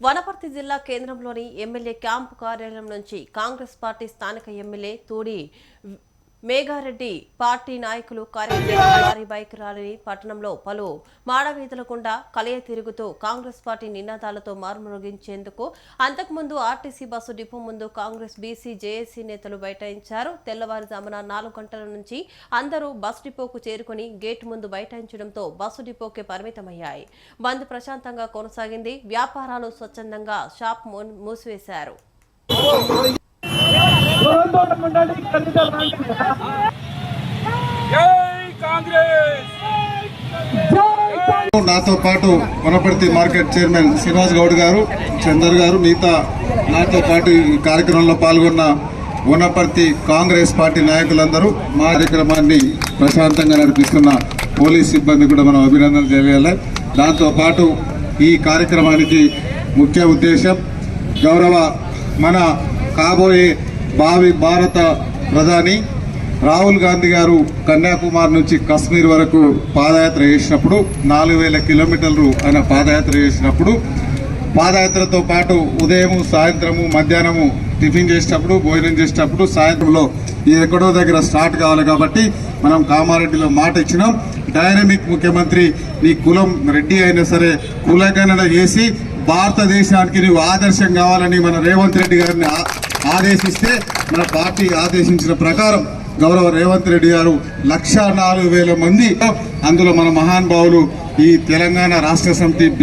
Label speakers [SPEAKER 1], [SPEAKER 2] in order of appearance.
[SPEAKER 1] వనపర్తి జిల్లా కేంద్రంలోని MLA camp కార్యాలయం నుంచి కాంగ్రెస్ పార్టీ స్థానిక ఎమ్మెల్యే తూడి మేఘారెడ్డి పార్టీ నాయకులు కార్యకర్తలు భారీ బైక్ ర్యాలీని పట్టణంలో పలు మాడవీధుల గుండా కలియ తిరుగుతూ కాంగ్రెస్ పార్టీ నినాదాలతో మారుమోగించేందుకు అంతకుముందు ఆర్టీసీ బస్సు డిపో ముందు కాంగ్రెస్ బీసీ జేఏసీ నేతలు బైఠాయించారు. తెల్లవారుజామున 4 గంటల నుంచి అందరూ బస్ డిపోకు చేరుకుని గేటు ముందు బైఠాయించడంతో బస్సు డిపోకే పరిమితమయ్యాయి. బంద్ ప్రశాంతంగా కొనసాగింది. వ్యాపారాలు స్వచ్ఛందంగా షాప్ మూసివేశారు.
[SPEAKER 2] నాతో పాటు వనపర్తి మార్కెట్ చైర్మన్ శ్రీనివాస్ గౌడ్ గారు, చందర్ గారు, మిగతా నాతో పాటు ఈ కార్యక్రమంలో పాల్గొన్న వనపర్తి కాంగ్రెస్ పార్టీ నాయకులందరూ మా కార్యక్రమాన్ని ప్రశాంతంగా నడిపిస్తున్న పోలీస్ సిబ్బంది కూడా మనం అభినందనలు తెలియాలి. దాంతోపాటు ఈ కార్యక్రమానికి ముఖ్య ఉద్దేశం గౌరవ మన కాబోయే భావి భారత ప్రధాని రాహుల్ గాంధీ గారు కన్యాకుమారి నుంచి కశ్మీర్ వరకు పాదయాత్ర చేసినప్పుడు 4000 కిలోమీటర్లు ఆయన పాదయాత్ర చేసినప్పుడు పాదయాత్రతో పాటు ఉదయం సాయంత్రము మధ్యాహ్నము టిఫిన్ చేసేటప్పుడు భోజనం చేసేటప్పుడు సాయంత్రంలో ఎక్కడో దగ్గర స్టార్ట్ కావాలి కాబట్టి మనం కామారెడ్డిలో మాట ఇచ్చినాం. డైనమిక్ ముఖ్యమంత్రి నీ కులం రెడ్డి అయినా సరే కులగణన చేసి భారతదేశానికి నువ్వు ఆదర్శం కావాలని మన రేవంత్ రెడ్డి గారిని ఆదేశిస్తే మన పార్టీ ఆదేశించిన ప్రకారం గౌరవ రేవంత్ రెడ్డి గారు 104,000 మంది, అందులో మన మహానుభావులు ఈ తెలంగాణ రాష్ట్ర సమితి